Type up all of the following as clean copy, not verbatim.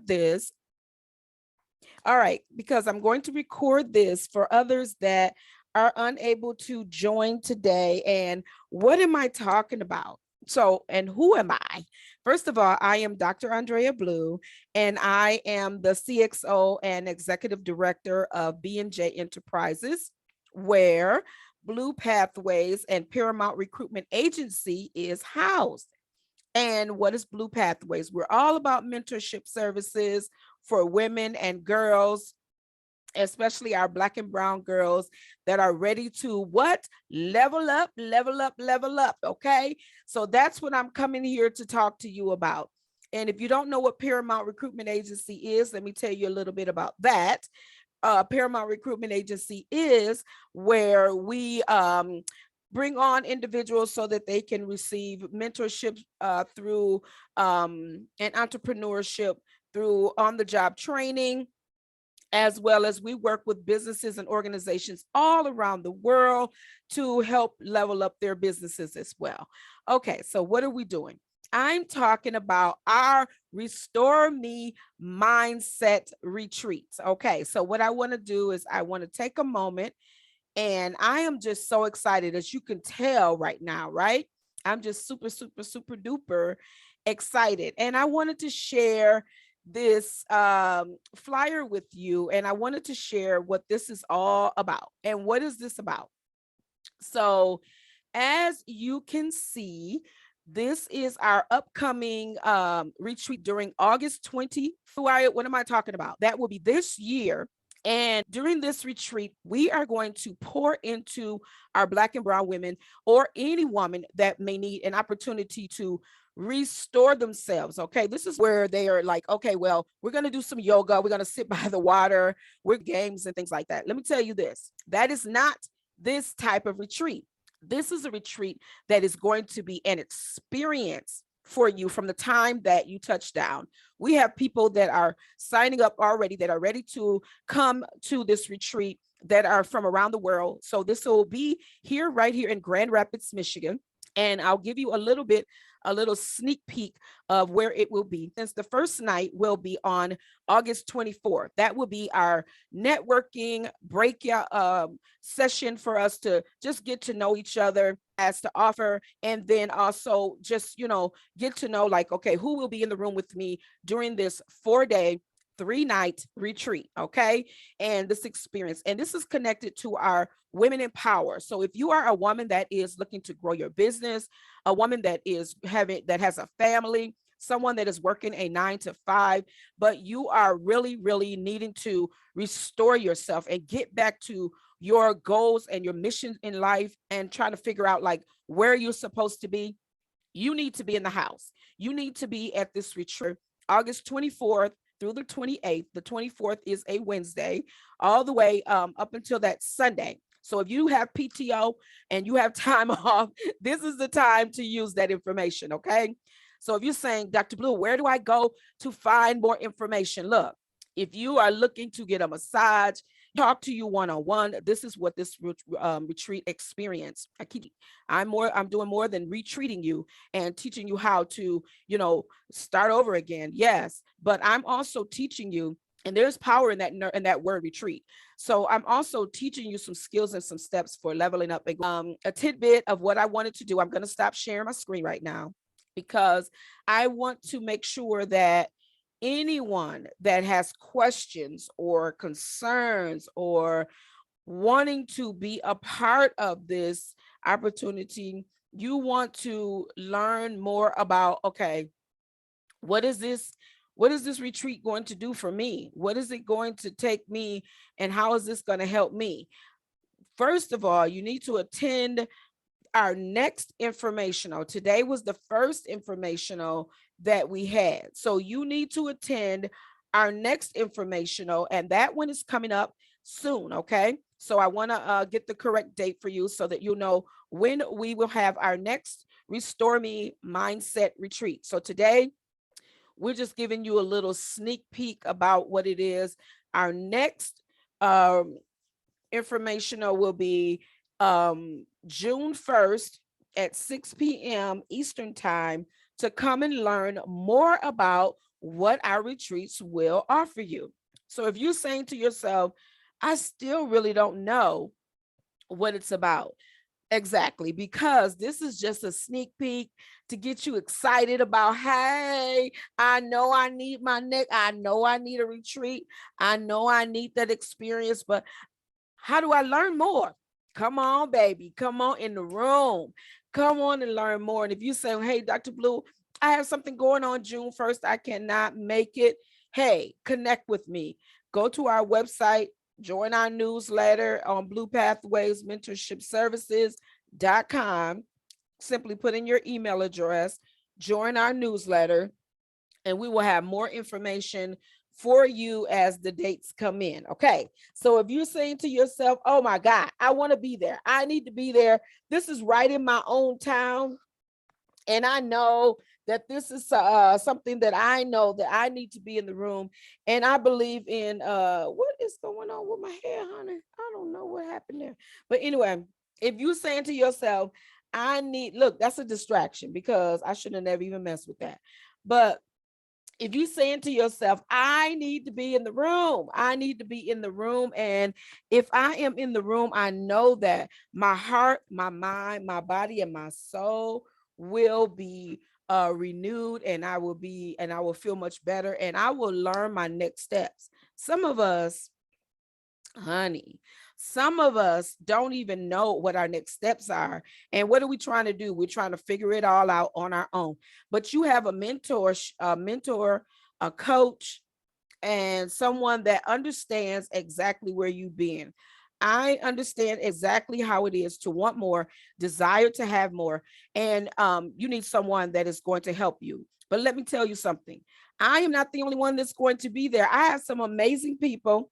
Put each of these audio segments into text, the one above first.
this. All right, because I'm going to record this for others that are unable to join today. And what am I talking about? So, and who am I? First of all, I am Dr. Andrea Blue, and I am the CXO and Executive Director of B&J Enterprises, where Blue Pathways and Paramount Recruitment Agency is housed. And what is Blue Pathways? We're all about mentorship services for women and girls, especially our Black and brown girls that are ready to what? Level up, level up, level up. Okay. So that's what I'm coming here to talk to you about. And if you don't know what Paramount Recruitment Agency is, let me tell you a little bit about that. Paramount Recruitment Agency is where we bring on individuals so that they can receive mentorship through and entrepreneurship through on-the-job training, as well as we work with businesses and organizations all around the world to help level up their businesses as well. Okay, so what are we doing? I'm talking about our Restore Me Mindset Retreats. Okay, so what I want to do is I want to take a moment, and I am just so excited, as you can tell right now, right? I'm just super, super, super duper excited. And I wanted to share this flyer with you, and I wanted to share what this is all about. And what is this about? So, as you can see, this is our upcoming retreat during August 20. What am I talking about? That will be this year. And during this retreat, we are going to pour into our Black and brown women, or any woman that may need an opportunity to restore themselves. Okay, this is where they are like, okay, well, we're going to do some yoga, we're going to sit by the water, we're games and things like that. Let me tell you this, that is not this type of retreat. This is a retreat that is going to be an experience for you from the time that you touch down. We have people that are signing up already that are ready to come to this retreat that are from around the world. So this will be here, right here in Grand Rapids, Michigan. And I'll give you a little sneak peek of where it will be. Since the first night will be on August 24th. That will be our networking breakout session for us to just get to know each other, as to offer, and then also just, get to know, like, okay, who will be in the room with me during this 4-day 3-night retreat. Okay. And this experience, and this is connected to our Women in Power. So if you are a woman that is looking to grow your business, a woman that has a family, someone that is working a 9 to 5, but you are really, really needing to restore yourself and get back to your goals and your mission in life, and trying to figure out like where you're supposed to be, you need to be in the house. You need to be at this retreat August 24th through the 28th. The 24th is a Wednesday, all the way up until that Sunday. So if you have PTO and you have time off, this is the time to use that information, okay? So if you're saying, Dr. Blue, where do I go to find more information? Look, if you are looking to get a massage, talk to you one-on-one, this is what this retreat experience. I'm doing more than retreating you and teaching you how to, start over again. Yes, but I'm also teaching you, and there's power in that word retreat. So I'm also teaching you some skills and some steps for leveling up. A tidbit of what I wanted to do. I'm going to stop sharing my screen right now, because I want to make sure that anyone that has questions or concerns or wanting to be a part of this opportunity, you want to learn more about, okay, what is this retreat going to do for me? What is it going to take me, and how is this going to help me? First of all, you need to attend our next informational. Today was the first informational that we had. So you need to attend our next informational, and that one is coming up soon. Okay. So I want to get the correct date for you so that you know when we will have our next Restore Me Mindset Retreat. So today, we're just giving you a little sneak peek about what it is. Our next informational will be June 1st at 6 p.m. Eastern time, to come and learn more about what our retreats will offer you. So if you're saying to yourself, I still really don't know what it's about. Exactly, because this is just a sneak peek to get you excited about, hey, I know I need my neck. I know I need a retreat. I know I need that experience, but how do I learn more? Come on, baby. Come on in the room. Come on and learn more. And if you say, hey, Dr. Blue, I have something going on June 1st, I cannot make it. Hey, connect with me. Go to our website, join our newsletter on Blue Pathways Mentorship Services.com. Simply put in your email address, join our newsletter, and we will have more information for you as the dates come in. Okay. So if you're saying to yourself, oh my God, I want to be there. I need to be there. This is right in my own town. And I know that this is something that I know that I need to be in the room. And I believe in what is going on with my hair, honey? I don't know what happened there. But anyway, if you're saying to yourself, I need, look, that's a distraction because I should have never even messed with that. But if you're saying to yourself, I need to be in the room, I need to be in the room. And if I am in the room, I know that my heart, my mind, my body, and my soul will be renewed, and I will feel much better, and I will learn my next steps. Some of us, honey, some of us don't even know what our next steps are. And what are we trying to do? We're trying to figure it all out on our own. But you have a mentor, a coach, and someone that understands exactly where you've been. I understand exactly how it is to want more, desire to have more, and you need someone that is going to help you. But let me tell you something. I am not the only one that's going to be there. I have some amazing people.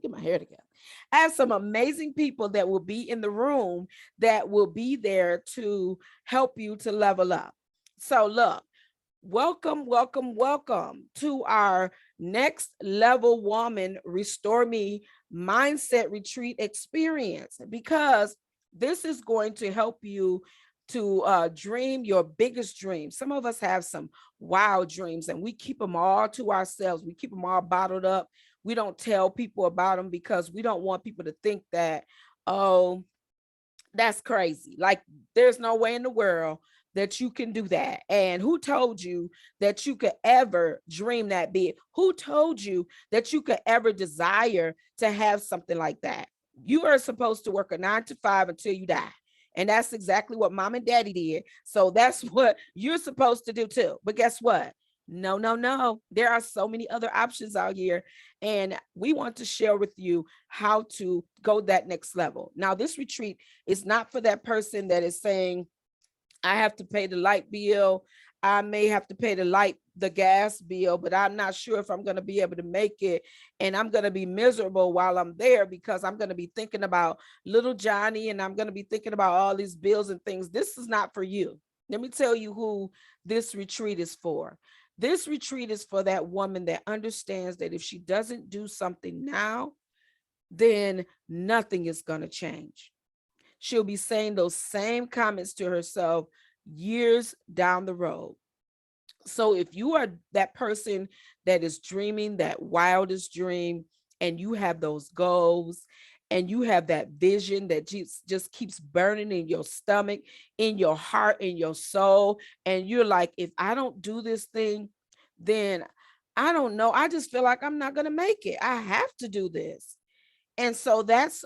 Get my hair together. I have some amazing people that will be in the room that will be there to help you to level up. So look, welcome, welcome, welcome to our next level woman restore me mindset retreat experience, because this is going to help you to dream your biggest dreams. Some of us have some wild dreams and we keep them all to ourselves. We keep them all bottled up. We don't tell people about them because we don't want people to think that, oh, that's crazy. Like, there's no way in the world that you can do that. And who told you that you could ever dream that big? Who told you that you could ever desire to have something like that? You are supposed to work a 9 to 5 until you die. And that's exactly what mom and daddy did. So that's what you're supposed to do too. But guess what? No, no, no. There are so many other options out here. And we want to share with you how to go that next level. Now, this retreat is not for that person that is saying, I have to pay the light bill. I may have to pay the gas bill, but I'm not sure if I'm going to be able to make it. And I'm going to be miserable while I'm there because I'm going to be thinking about little Johnny and I'm going to be thinking about all these bills and things. This is not for you. Let me tell you who this retreat is for. This retreat is for that woman that understands that if she doesn't do something now, then nothing is going to change. She'll be saying those same comments to herself years down the road. So if you are that person that is dreaming that wildest dream and you have those goals and you have that vision that just keeps burning in your stomach, in your heart, in your soul, and you're like, if I don't do this thing, then I don't know. I just feel like I'm not going to make it. I have to do this. And so that's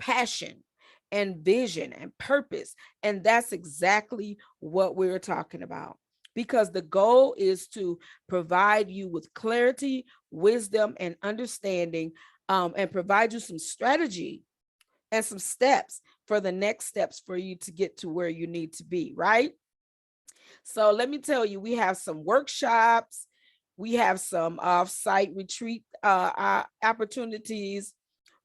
passion and vision and purpose. And that's exactly what we're talking about. Because the goal is to provide you with clarity, wisdom, and understanding, and provide you some strategy and some steps for the next steps for you to get to where you need to be, right? So let me tell you, we have some workshops, we have some off-site retreat opportunities,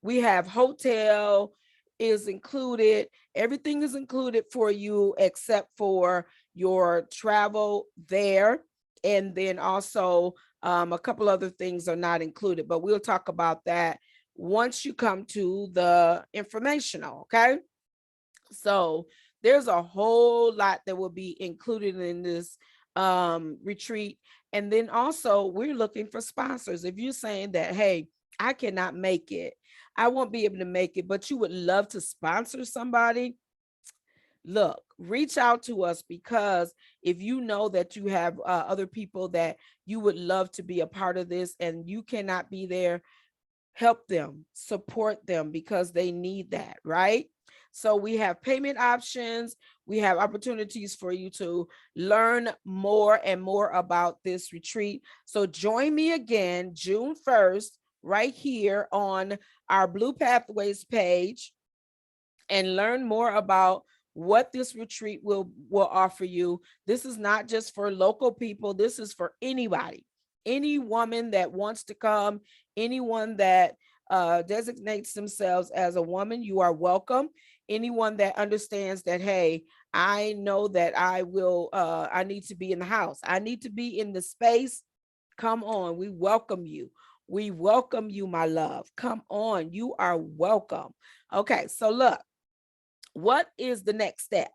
we have hotel is included. Everything is included for you except for your travel there. And then also a couple other things are not included, but we'll talk about that once you come to the informational, okay? So there's a whole lot that will be included in this retreat. And then also we're looking for sponsors. If you're saying that, hey, I cannot make it, I won't be able to make it, but you would love to sponsor somebody, look, reach out to us, because if you know that you have other people that you would love to be a part of this and you cannot be there, help them, support them, because they need that, right? So we have payment options. We have opportunities for you to learn more and more about this retreat. So join me again June 1st, right here on our Blue Pathways page, and learn more about what this retreat will offer you. This is not just for local people. This is for anybody, any woman that wants to come, anyone that designates themselves as a woman, you are welcome. Anyone that understands that, hey, I know that I need to be in the house, I need to be in the space, come on, we welcome you. We welcome you, my love. Come on, you are welcome. Okay, so look, what is the next steps?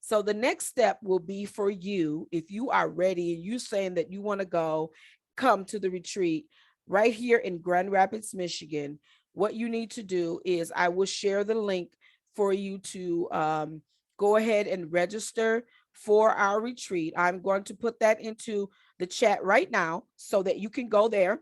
So the next step will be for you, if you are ready and you saying that you want to go, come to the retreat right here in Grand Rapids, Michigan. What you need to do is I will share the link for you to go ahead and register for our retreat. I'm going to put that into the chat right now so that you can go there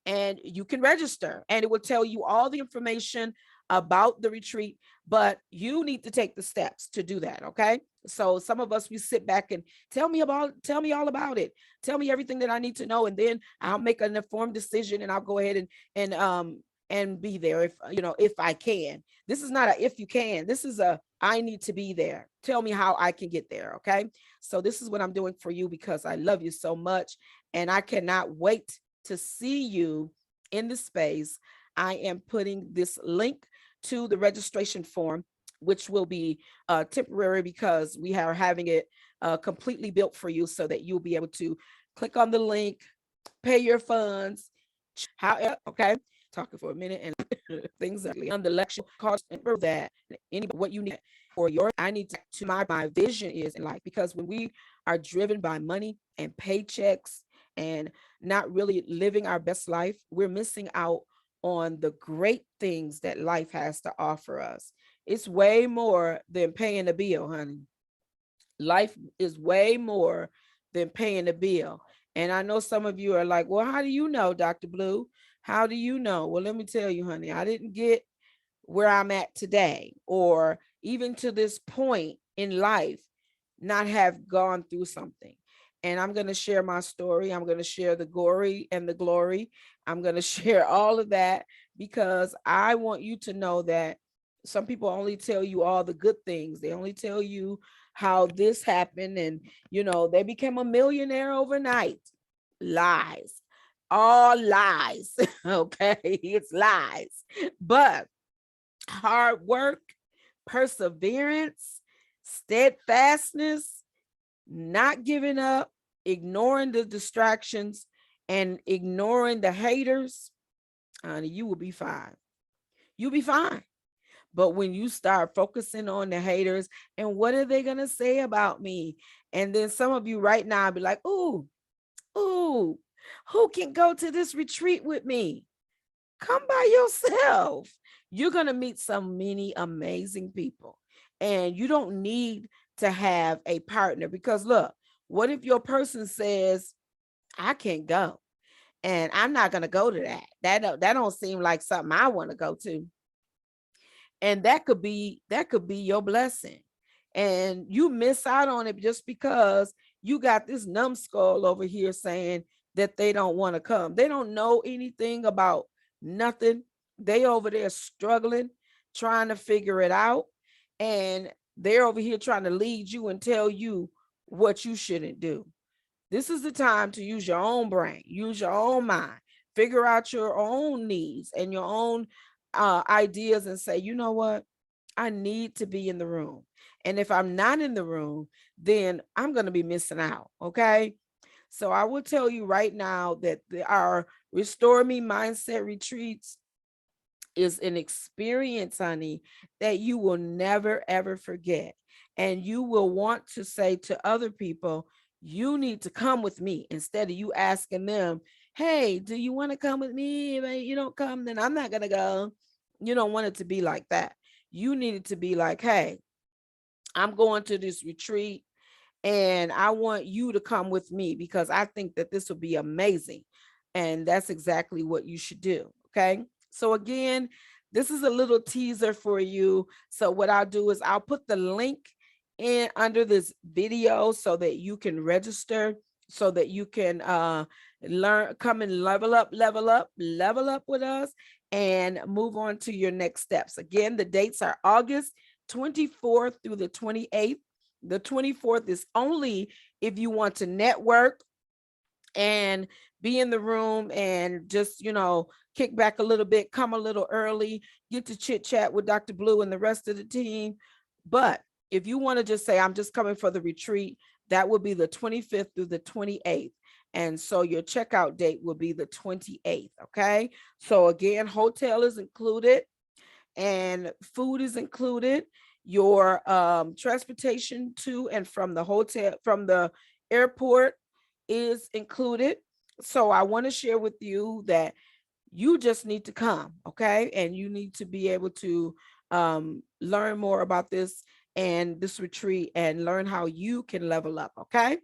and you can register, and it will tell you all the information about the retreat, but you need to take the steps to do that. Okay, so some of us, we sit back and tell me all about it, tell me everything that I need to know, and then I'll make an informed decision and I'll go ahead and be there, if if I can. This is not a if you can, this is a I need to be there, tell me how I can get there. Okay, so this is what I'm doing for you, because I love you so much and I cannot wait to see you in the space. I am putting this link to the registration form, which will be temporary, because we are having it completely built for you so that you'll be able to click on the link, pay your funds. However, okay, talking for a minute and things on the lecture cost, and that any what you need for your I need to my vision is in life, because when we are driven by money and paychecks and not really living our best life, we're missing out on the great things that life has to offer us. It's way more than paying a bill, honey. Life is way more than paying a bill. And I know some of you are like, well, how do you know, Dr. Blue? How do you know? Well, let me tell you, honey, I didn't get where I'm at today, or even to this point in life, not have gone through something. And I'm going to share my story. I'm going to share the gory and the glory. I'm going to share all of that, because I want you to know that some people only tell you all the good things. They only tell you how this happened and, they became a millionaire overnight. Lies. All lies. Okay. It's lies. But hard work, perseverance, steadfastness, not giving up, ignoring the distractions, and ignoring the haters, honey, you will be fine. You'll be fine. But when you start focusing on the haters and what are they going to say about me? And then some of you right now be like, ooh, who can go to this retreat with me? Come by yourself. You're going to meet so many amazing people. And you don't need to have a partner, because look, what if your person says, I can't go and I'm not going to go to that. That don't seem like something I want to go to. And that could be your blessing. And you miss out on it just because you got this numbskull over here saying that they don't want to come. They don't know anything about nothing. They over there struggling, trying to figure it out. And they're over here trying to lead you and tell you what you shouldn't do. This is the time to use your own brain, use your own mind, figure out your own needs and your own ideas, and say, you know what? I need to be in the room. And if I'm not in the room, then I'm going to be missing out. Okay. So I will tell you right now that our Restore Me Mindset retreats is an experience, honey, that you will never, ever forget. And you will want to say to other people, You need to come with me instead of you asking them, hey, do you want to come with me? If you don't come, then I'm not going to go. You don't want it to be like that. You need it to be like, hey, I'm going to this retreat and I want you to come with me because I think that this will be amazing. And that's exactly what you should do. Okay. So, again, this is a little teaser for you. So, what I'll do is I'll put the link in under this video so that you can register, so that you can learn, come and level up with us and move on to your next steps. Again, the dates are August 24th through the 28th. The 24th is only if you want to network and be in the room and just, kick back a little bit, come a little early, get to chit chat with Dr. Blue and the rest of the team. But if you want to just say, I'm just coming for the retreat, that will be the 25th through the 28th. And so your checkout date will be the 28th. Okay. So again, hotel is included and food is included. Your transportation to and from the hotel, from the airport, is included. So I want to share with you that you just need to come, okay? And you need to be able to learn more about this and this retreat and learn how you can level up, okay?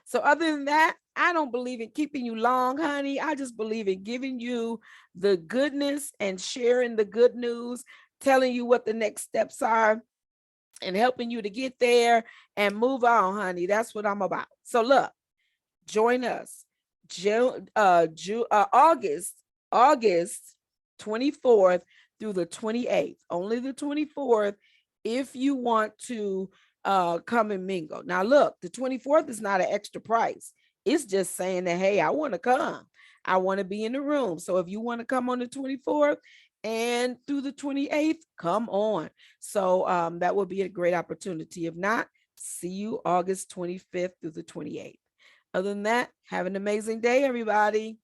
So other than that, I don't believe in keeping you long, honey. I just believe in giving you the goodness and sharing the good news, telling you what the next steps are and helping you to get there and move on, honey. That's what I'm about. So look, join us August 24th through the 28th, only the 24th, if you want to come and mingle. Now look, the 24th is not an extra price. It's just saying that, hey, I want to come. I want to be in the room. So if you want to come on the 24th and through the 28th, come on. So that would be a great opportunity. If not, see you August 25th through the 28th. Other than that, have an amazing day, everybody.